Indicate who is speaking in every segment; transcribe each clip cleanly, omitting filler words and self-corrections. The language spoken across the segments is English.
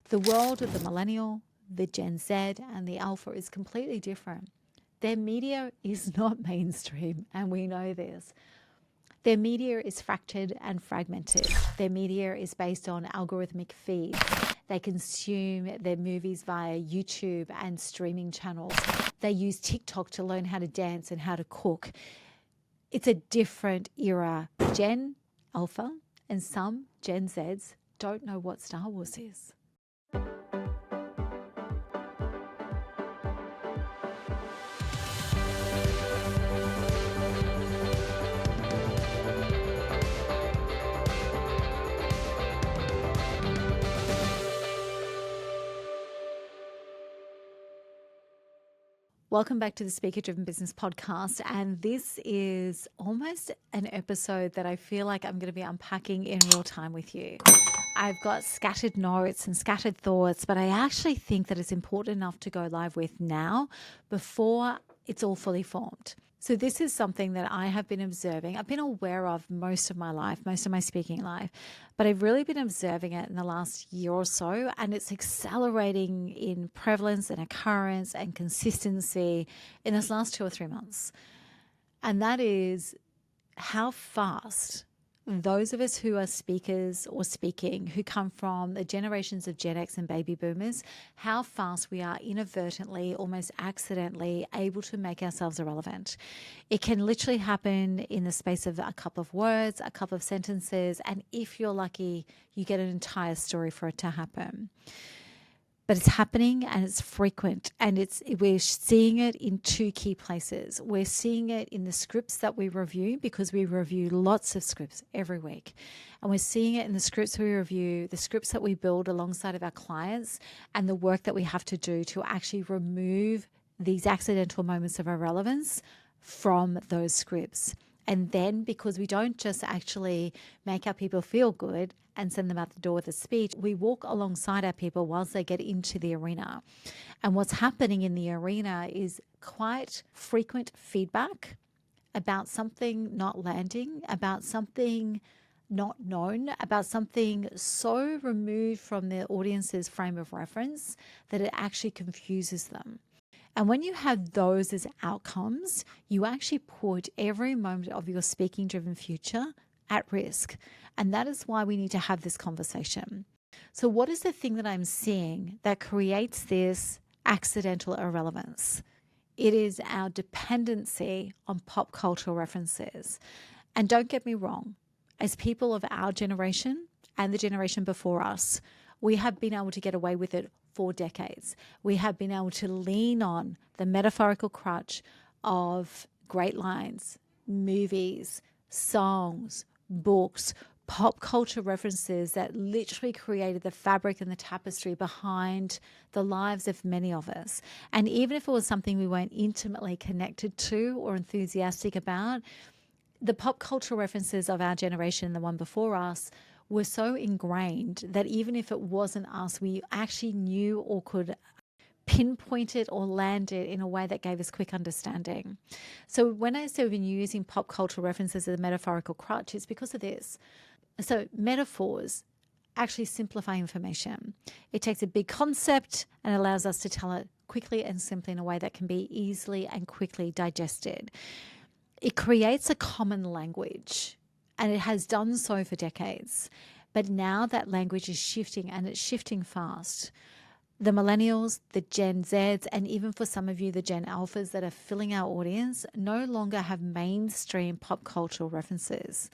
Speaker 1: The world of the millennial, the Gen Z, and the alpha is completely different. Their media is not mainstream, and we know this. Their media is fractured and fragmented. Their media is based on algorithmic feeds. They consume their movies via YouTube and streaming channels. They use TikTok to learn how to dance and how to cook. It's a different era. Gen Alpha and some Gen Zs don't know what Star Wars is. Welcome back to the Speaker Driven Business Podcast. And this is almost an episode that I feel like I'm going to be unpacking in real time with you. I've got scattered notes and scattered thoughts, but I actually think that it's important enough to go live with now before it's all fully formed. So this is something that I have been observing. I've been aware of most of my life, most of my speaking life, but I've really been observing it in the last year or so, and it's accelerating in prevalence and occurrence and consistency in this last 2 or 3 months. And that is how fast those of us who are speakers or speaking, who come from the generations of Gen X and baby boomers, how fast we are inadvertently, almost accidentally able to make ourselves irrelevant. It can literally happen in the space of a couple of words, a couple of sentences, and if you're lucky, you get an entire story for it to happen. But it's happening and it's frequent, and we're seeing it in two key places. We're seeing it in the scripts that we review, because we review lots of scripts every week. And we're seeing it in the scripts we review, the scripts that we build alongside of our clients, and the work that we have to do to actually remove these accidental moments of irrelevance from those scripts. And then, because we don't just actually make our people feel good and send them out the door with a speech, we walk alongside our people whilst they get into the arena. And what's happening in the arena is quite frequent feedback about something not landing, about something not known, about something so removed from the audience's frame of reference that it actually confuses them. And when you have those as outcomes, you actually put every moment of your speaking driven future at risk. And that is why we need to have this conversation. So what is the thing that I'm seeing that creates this accidental irrelevance? It is our dependency on pop cultural references. And don't get me wrong, as people of our generation and the generation before us, we have been able to get away with it for decades. We have been able to lean on the metaphorical crutch of great lines, movies, songs, books, pop culture references that literally created the fabric and the tapestry behind the lives of many of us. And even if it was something we weren't intimately connected to or enthusiastic about, the pop culture references of our generation, the one before us, were so ingrained that even if it wasn't us, we actually knew or could pinpoint it or land it in a way that gave us quick understanding. So when I say we've been using pop cultural references as a metaphorical crutch, it's because of this. So metaphors actually simplify information. It takes a big concept and allows us to tell it quickly and simply in a way that can be easily and quickly digested. It creates a common language, and it has done so for decades. But now that language is shifting, and it's shifting fast. The millennials, the Gen Zs, and even for some of you, the Gen Alphas that are filling our audience no longer have mainstream pop cultural references.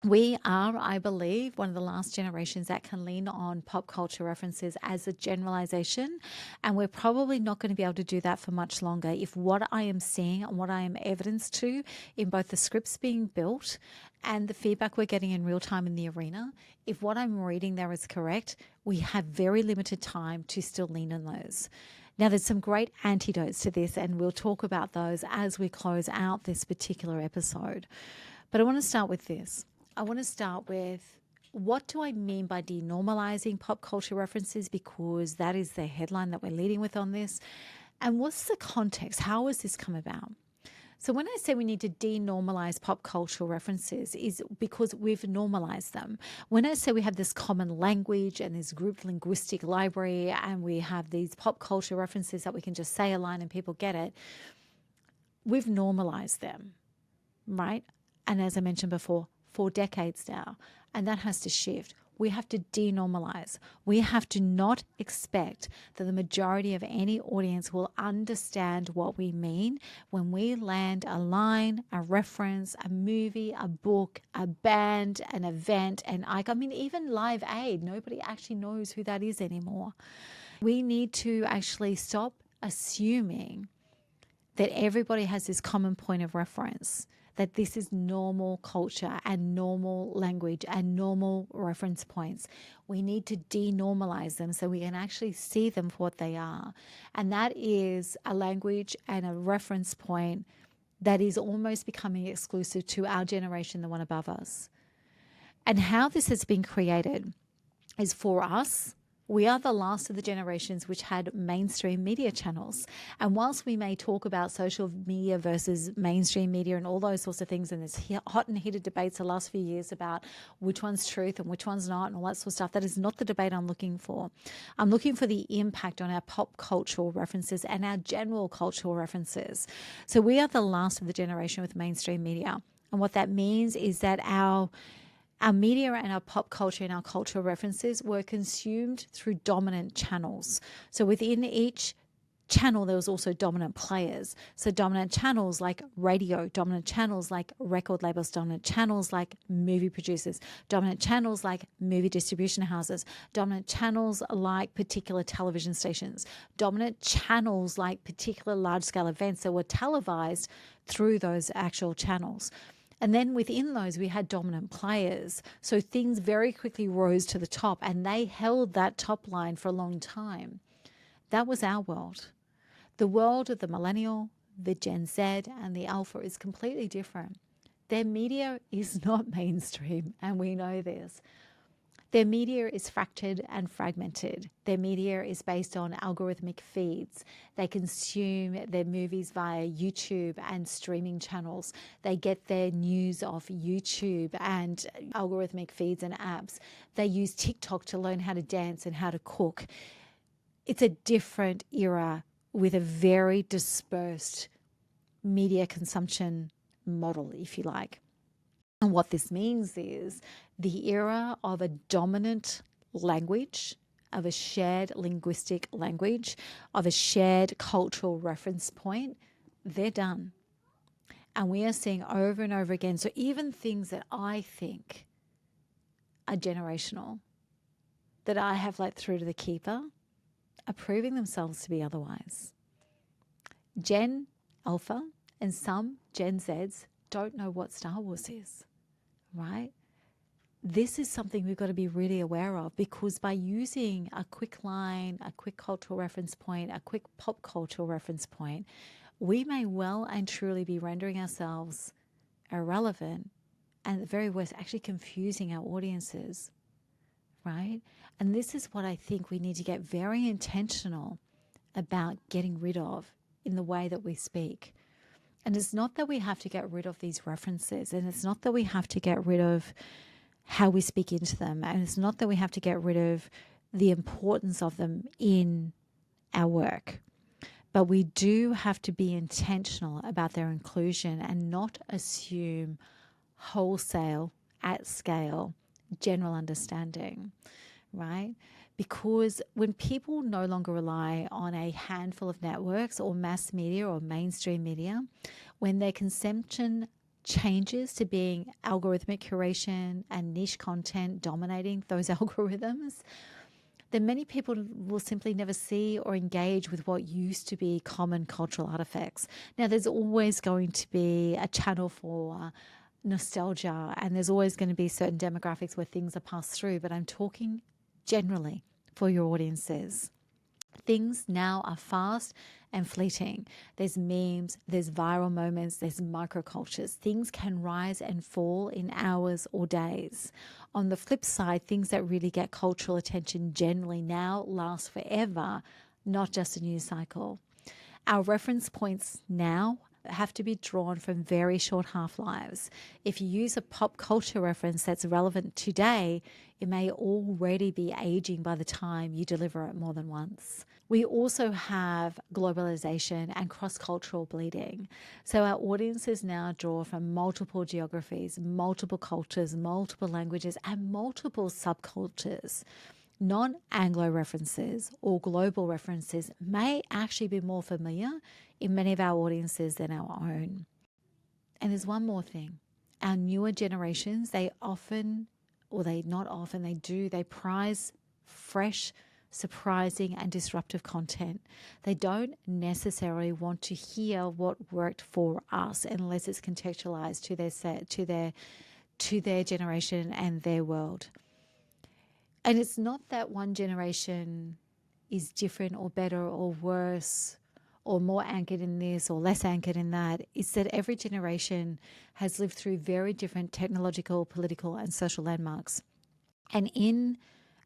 Speaker 1: We are, I believe, one of the last generations that can lean on pop culture references as a generalization, and we're probably not going to be able to do that for much longer if what I am seeing and what I am evidence to in both the scripts being built and the feedback we're getting in real time in the arena, if what I'm reading there is correct, we have very limited time to still lean on those. Now, there's some great antidotes to this, and we'll talk about those as we close out this particular episode. But I want to start with this. I want to start with, what do I mean by denormalizing pop culture references? Because that is the headline that we're leading with on this. And what's the context? How has this come about? So when I say we need to denormalize pop cultural references is because we've normalized them. When I say we have this common language and this group linguistic library and we have these pop culture references that we can just say a line and people get it, we've normalized them, right? And as I mentioned before, for decades now, and that has to shift. We have to denormalize. We have to not expect that the majority of any audience will understand what we mean when we land a line, a reference, a movie, a book, a band, an event, and I mean, even Live Aid, nobody actually knows who that is anymore. We need to actually stop assuming that everybody has this common point of reference, that this is normal culture and normal language and normal reference points. We need to denormalize them so we can actually see them for what they are. And that is a language and a reference point that is almost becoming exclusive to our generation, the one above us. And how this has been created is for us. We are the last of the generations which had mainstream media channels. And whilst we may talk about social media versus mainstream media and all those sorts of things, and there's hot and heated debates the last few years about which one's truth and which one's not and all that sort of stuff, that is not the debate I'm looking for. I'm looking for the impact on our pop cultural references and our general cultural references. So we are the last of the generation with mainstream media. And what that means is that our media and our pop culture and our cultural references were consumed through dominant channels. So within each channel, there was also dominant players. So dominant channels like radio, dominant channels like record labels, dominant channels like movie producers, dominant channels like movie distribution houses, dominant channels like particular television stations, dominant channels like particular large-scale events that were televised through those actual channels. And then within those, we had dominant players. So things very quickly rose to the top and they held that top line for a long time. That was our world. The world of the millennial, the Gen Z, and the alpha is completely different. Their media is not mainstream, and we know this. Their media is fractured and fragmented. Their media is based on algorithmic feeds. They consume their movies via YouTube and streaming channels. They get their news off YouTube and algorithmic feeds and apps. They use TikTok to learn how to dance and how to cook. It's a different era with a very dispersed media consumption model, if you like. And what this means is the era of a dominant language, of a shared linguistic language, of a shared cultural reference point, they're done. And we are seeing over and over again. So even things that I think are generational, that I have let through to the keeper, are proving themselves to be otherwise. Gen Alpha and some Gen Zs don't know what Star Wars is, right? This is something we've got to be really aware of, because by using a quick line, a quick cultural reference point, a quick pop cultural reference point, we may well and truly be rendering ourselves irrelevant and at the very worst actually confusing our audiences, right? And this is what I think we need to get very intentional about getting rid of in the way that we speak. And it's not that we have to get rid of these references, and it's not that we have to get rid of how we speak into them, and it's not that we have to get rid of the importance of them in our work. But we do have to be intentional about their inclusion and not assume wholesale, at scale, general understanding, right? Because when people no longer rely on a handful of networks or mass media or mainstream media, when their consumption changes to being algorithmic curation and niche content dominating those algorithms, then many people will simply never see or engage with what used to be common cultural artifacts. Now, there's always going to be a channel for nostalgia, and there's always going to be certain demographics where things are passed through, but I'm talking generally for your audiences. Things now are fast and fleeting. There's memes, there's viral moments, there's microcultures. Things can rise and fall in hours or days. On the flip side, things that really get cultural attention generally now last forever, not just a news cycle. Our reference points now have to be drawn from very short half-lives. If you use a pop culture reference that's relevant today, it may already be aging by the time you deliver it more than once. We also have globalization and cross-cultural bleeding. So our audiences now draw from multiple geographies, multiple cultures, multiple languages, and multiple subcultures. Non-Anglo references or global references may actually be more familiar in many of our audiences than our own. And there's one more thing. Our newer generations, they prize fresh, surprising, and disruptive content. They don't necessarily want to hear what worked for us unless it's contextualized to their generation and their world. And it's not that one generation is different or better or worse or more anchored in this or less anchored in that. It's that every generation has lived through very different technological, political, and social landmarks. And in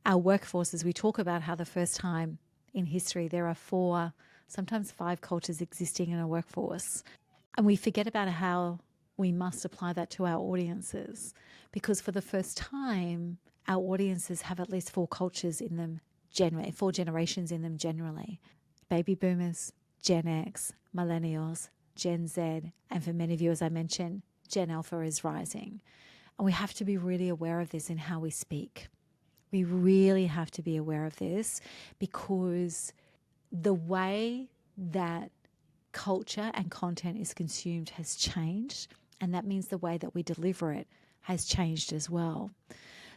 Speaker 1: our workforces, we talk about how the first time in history there are 4, sometimes 5 cultures existing in a workforce. And we forget about how we must apply that to our audiences, because for the first time, our audiences have at least 4 cultures in them generally, 4 generations in them generally. Baby boomers, Gen X, millennials, Gen Z, and for many of you, as I mentioned, Gen Alpha is rising. And we have to be really aware of this in how we speak. We really have to be aware of this, because the way that culture and content is consumed has changed, and that means the way that we deliver it has changed as well.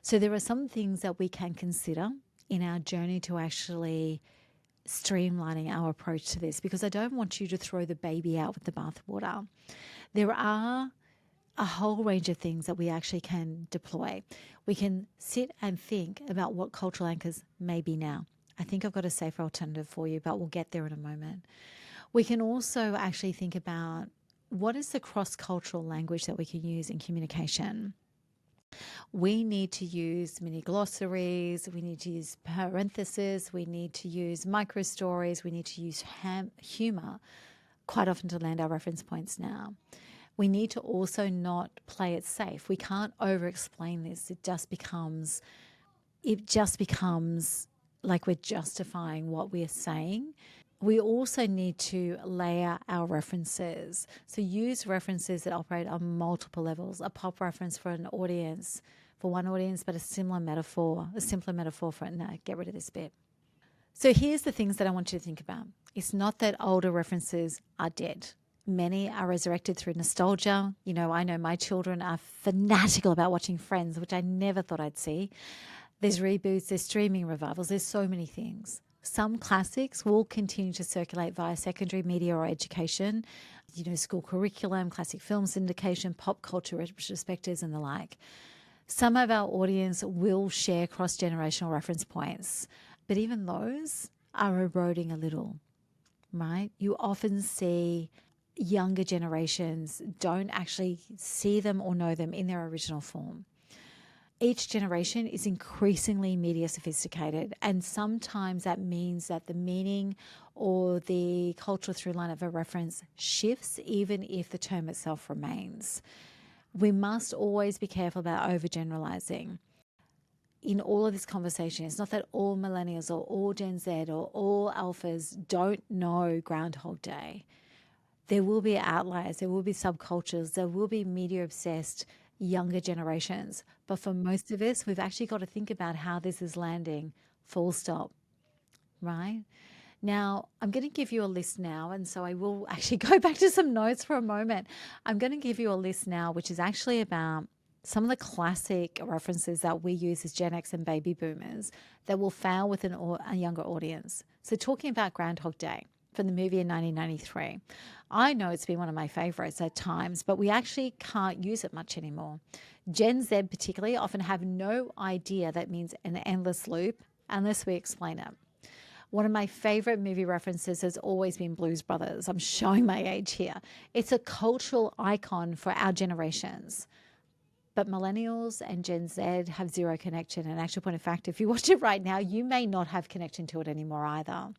Speaker 1: So there are some things that we can consider in our journey to actually streamlining our approach to this, because I don't want you to throw the baby out with the bathwater. There are a whole range of things that we actually can deploy. We can sit and think about what cultural anchors may be now. I think I've got a safer alternative for you, but we'll get there in a moment. We can also actually think about what is the cross-cultural language that we can use in communication. We need to use mini glossaries, we need to use parentheses, we need to use micro stories, we need to use humor quite often to land our reference points now. We need to also not play it safe. We can't over-explain this. It just becomes like we're justifying what we're saying. We also need to layer our references. So use references that operate on multiple levels. A pop reference for an audience, for one audience, but a simpler metaphor for, no, get rid of this bit. So here's the things that I want you to think about. It's not that older references are dead. Many are resurrected through nostalgia. You know, I know my children are fanatical about watching Friends, which I never thought I'd see. There's reboots, there's streaming revivals, there's so many things. Some classics will continue to circulate via secondary media or education, you know, school curriculum, classic film syndication, pop culture retrospectives and the like. Some of our audience will share cross-generational reference points, but even those are eroding a little, right? You often see younger generations don't actually see them or know them in their original form. Each generation is increasingly media sophisticated, and sometimes that means that the meaning or the cultural through line of a reference shifts, even if the term itself remains. We must always be careful about overgeneralizing. In all of this conversation, it's not that all millennials or all Gen Z or all alphas don't know Groundhog Day. There will be outliers, there will be subcultures, there will be media obsessed younger generations. But for most of us, we've actually got to think about how this is landing, full stop, right? Now, I'm going to give you a list now, and so I will actually go back to some notes for a moment. I'm going to give you a list now, which is actually about some of the classic references that we use as Gen X and baby boomers that will fail with a younger audience. So talking about Groundhog Day from the movie in 1993. I know it's been one of my favorites at times, but we actually can't use it much anymore. Gen Z particularly often have no idea that means an endless loop unless we explain it. One of my favorite movie references has always been Blues Brothers. I'm showing my age here. It's a cultural icon for our generations. But millennials and Gen Z have zero connection. And actual point of fact, if you watch it right now, you may not have connection to it anymore either.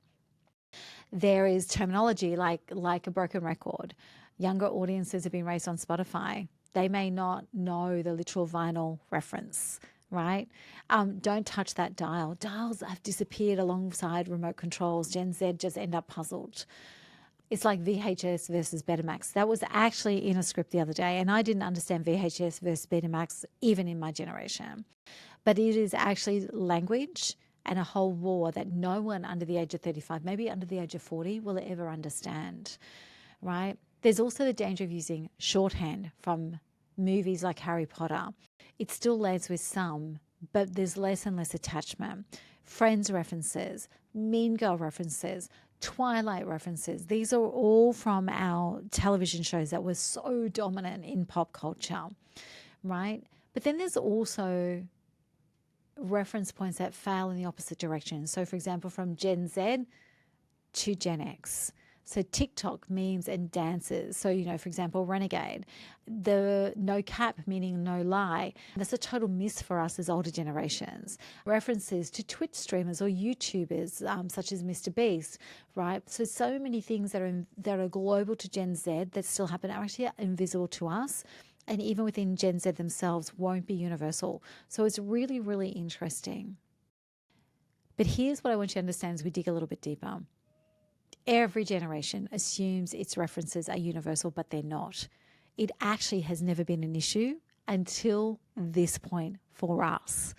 Speaker 1: There is terminology like a broken record. Younger audiences have been raised on Spotify. They may not know the literal vinyl reference, right? Don't touch that dial. Dials have disappeared alongside remote controls. Gen Z just end up puzzled. It's like VHS versus Betamax. That was actually in a script the other day, and I didn't understand VHS versus Betamax even in my generation. But it is actually language and a whole war that no one under the age of 35, maybe under the age of 40, will ever understand, right? There's also the danger of using shorthand from movies like Harry Potter. It still lands with some, but there's less and less attachment. Friends references, Mean Girl references, Twilight references. These are all from our television shows that were so dominant in pop culture, right? But then there's also reference points that fail in the opposite direction. So, for example, from Gen Z to Gen X. So TikTok memes and dances. So, for example, Renegade, the no cap meaning no lie. That's a total miss for us as older generations. References to Twitch streamers or YouTubers such as Mr. Beast, right? So many things that are global to Gen Z that still happen are actually invisible to us. And even within Gen Z themselves won't be universal. So it's really, really interesting. But here's what I want you to understand as we dig a little bit deeper. Every generation assumes its references are universal, but they're not. It actually has never been an issue until this point for us.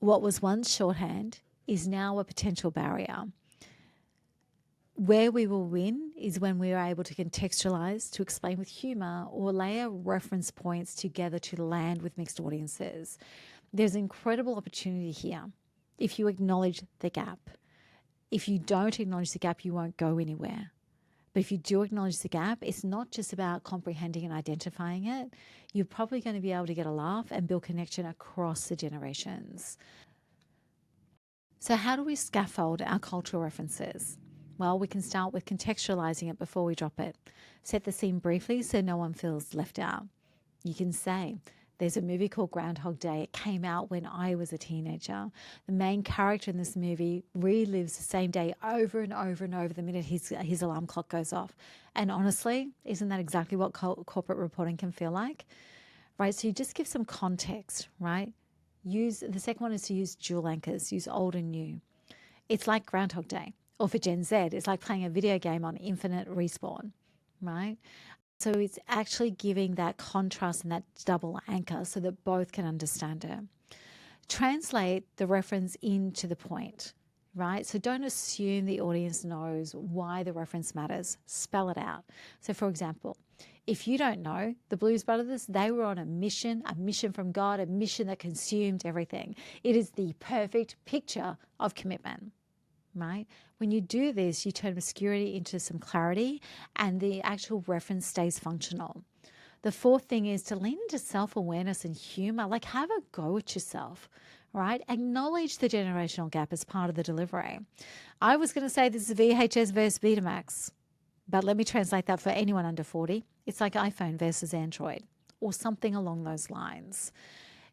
Speaker 1: What was once shorthand is now a potential barrier. Where we will win is when we are able to contextualize, to explain with humor, or layer reference points together to land with mixed audiences. There's incredible opportunity here if you acknowledge the gap. If you don't acknowledge the gap, you won't go anywhere. But if you do acknowledge the gap, it's not just about comprehending and identifying it. You're probably going to be able to get a laugh and build connection across the generations. So how do we scaffold our cultural references? Well, we can start with contextualizing it before we drop it. Set the scene briefly so no one feels left out. You can say, there's a movie called Groundhog Day. It came out when I was a teenager. The main character in this movie relives the same day over and over and over the minute his alarm clock goes off. And honestly, isn't that exactly what corporate reporting can feel like? Right? So you just give some context, right? The second one is to use dual anchors, use old and new. It's like Groundhog Day. Or for Gen Z, it's like playing a video game on infinite respawn, right? So it's actually giving that contrast and that double anchor so that both can understand it. Translate the reference into the point, right? So don't assume the audience knows why the reference matters. Spell it out. So for example, if you don't know, the Blues Brothers, they were on a mission from God, a mission that consumed everything. It is the perfect picture of commitment. Right? When you do this, you turn obscurity into some clarity and the actual reference stays functional. The fourth thing is to lean into self-awareness and humor, like have a go at yourself, right? Acknowledge the generational gap as part of the delivery. I was going to say this is VHS versus Betamax, but let me translate that for anyone under 40. It's like iPhone versus Android or something along those lines.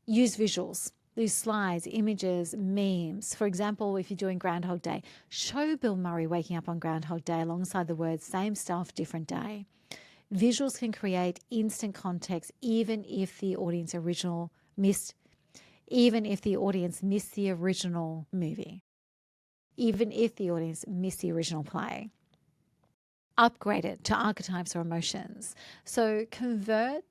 Speaker 1: Use visuals. These slides, images, memes. For example, if you're doing Groundhog Day, show Bill Murray waking up on Groundhog Day alongside the words, same stuff, different day. Visuals can create instant context even if the audience missed the original movie, even if the audience missed the original play. Upgrade it to archetypes or emotions. So convert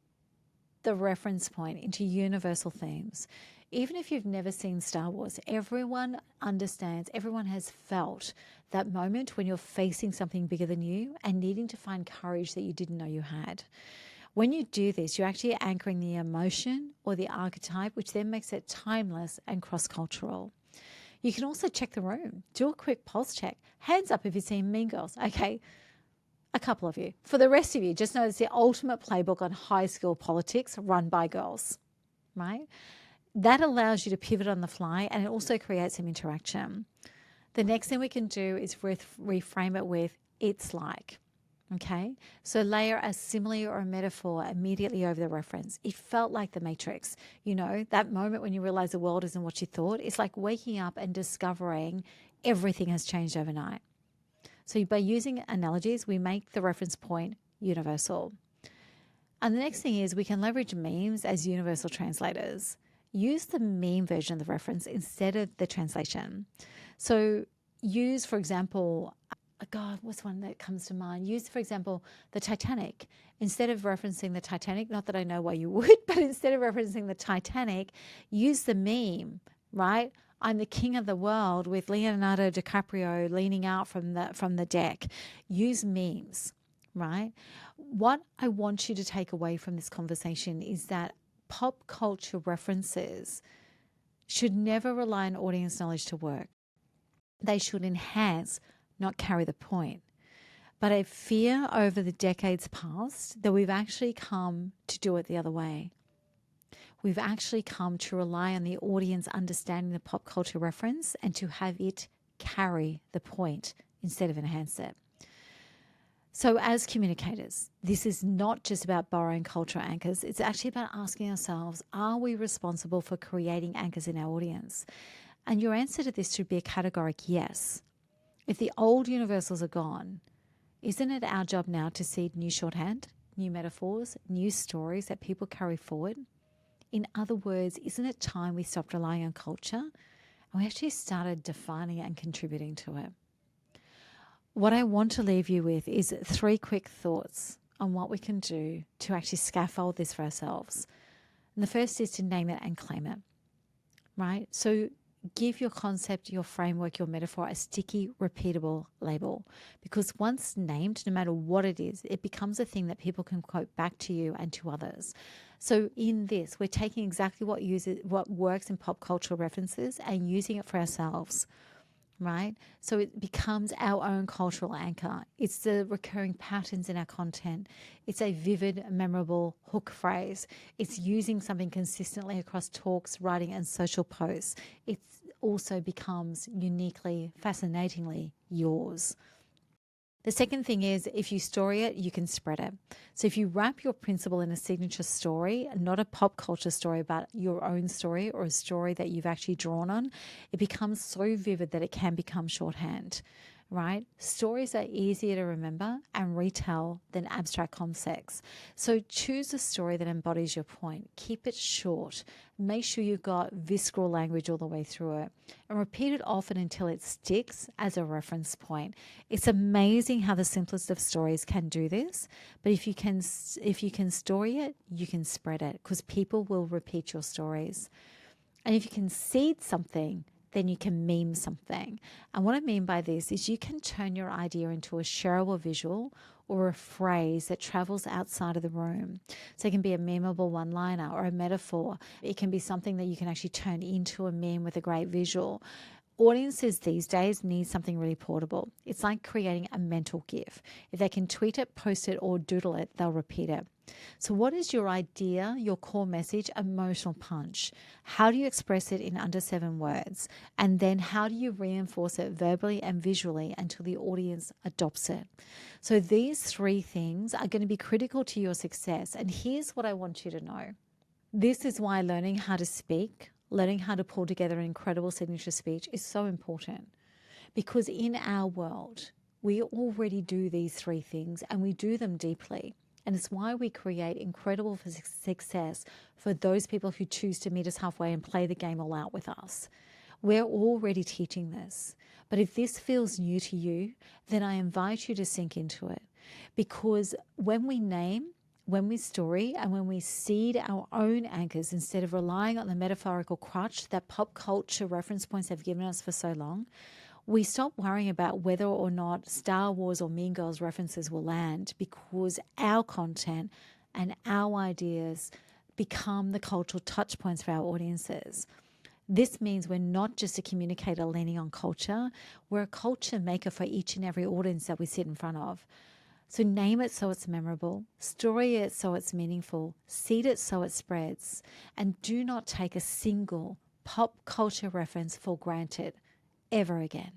Speaker 1: the reference point into universal themes. Even if you've never seen Star Wars, everyone understands, everyone has felt that moment when you're facing something bigger than you and needing to find courage that you didn't know you had. When you do this, you're actually anchoring the emotion or the archetype, which then makes it timeless and cross-cultural. You can also check the room. Do a quick pulse check. Hands up if you've seen Mean Girls. Okay, a couple of you. For the rest of you, just know it's the ultimate playbook on high school politics run by girls, right? That allows you to pivot on the fly and it also creates some interaction. The next thing we can do is reframe it with it's like, okay? So layer a simile or a metaphor immediately over the reference. It felt like the Matrix, that moment when you realize the world isn't what you thought. It's like waking up and discovering everything has changed overnight. So by using analogies, we make the reference point universal. And the next thing is we can leverage memes as universal translators. Use the meme version of the reference instead of the translation. So use, for example, God, what's one that comes to mind? Use, for example, the Titanic. Instead of referencing the Titanic, not that I know why you would, but instead of referencing the Titanic, use the meme, right? I'm the king of the world with Leonardo DiCaprio leaning out from the deck. Use memes, right? What I want you to take away from this conversation is that pop culture references should never rely on audience knowledge to work. They should enhance, not carry the point. But I fear over the decades past that we've actually come to do it the other way. We've actually come to rely on the audience understanding the pop culture reference and to have it carry the point instead of enhance it. So as communicators, this is not just about borrowing cultural anchors. It's actually about asking ourselves, are we responsible for creating anchors in our audience? And your answer to this should be a categoric yes. If the old universals are gone, isn't it our job now to seed new shorthand, new metaphors, new stories that people carry forward? In other words, isn't it time we stopped relying on culture and we actually started defining it and contributing to it? What I want to leave you with is 3 quick thoughts on what we can do to actually scaffold this for ourselves. And the first is to name it and claim it, right? So give your concept, your framework, your metaphor a sticky, repeatable label. Because once named, no matter what it is, it becomes a thing that people can quote back to you and to others. So in this, we're taking exactly what works in pop cultural references and using it for ourselves, right? So it becomes our own cultural anchor. It's the recurring patterns in our content. It's a vivid, memorable hook phrase. It's using something consistently across talks, writing, and social posts. It also becomes uniquely, fascinatingly yours. The second thing is if you story it, you can spread it. So if you wrap your principle in a signature story, not a pop culture story, but your own story or a story that you've actually drawn on, it becomes so vivid that it can become shorthand, right? Stories are easier to remember and retell than abstract concepts. So choose a story that embodies your point. Keep it short. Make sure you've got visceral language all the way through it and repeat it often until it sticks as a reference point. It's amazing how the simplest of stories can do this, but if you can story it, you can spread it because people will repeat your stories. And if you can seed something, then you can meme something. And what I mean by this is you can turn your idea into a shareable visual or a phrase that travels outside of the room. So it can be a memeable one-liner or a metaphor. It can be something that you can actually turn into a meme with a great visual. Audiences these days need something really portable. It's like creating a mental GIF. If they can tweet it, post it, or doodle it, they'll repeat it. So what is your idea, your core message, emotional punch? How do you express it in under 7 words? And then how do you reinforce it verbally and visually until the audience adopts it? So these 3 things are going to be critical to your success. And here's what I want you to know. This is why learning how to speak, learning how to pull together an incredible signature speech is so important. Because in our world, we already do these 3 things and we do them deeply. And it's why we create incredible success for those people who choose to meet us halfway and play the game all out with us. We're already teaching this. But if this feels new to you, then I invite you to sink into it. Because when we name, when we story, and when we seed our own anchors instead of relying on the metaphorical crutch that pop culture reference points have given us for so long, we stop worrying about whether or not Star Wars or Mean Girls references will land because our content and our ideas become the cultural touch points for our audiences. This means we're not just a communicator leaning on culture, we're a culture maker for each and every audience that we sit in front of. So name it so it's memorable, story it so it's meaningful, seed it so it spreads, and do not take a single pop culture reference for granted ever again.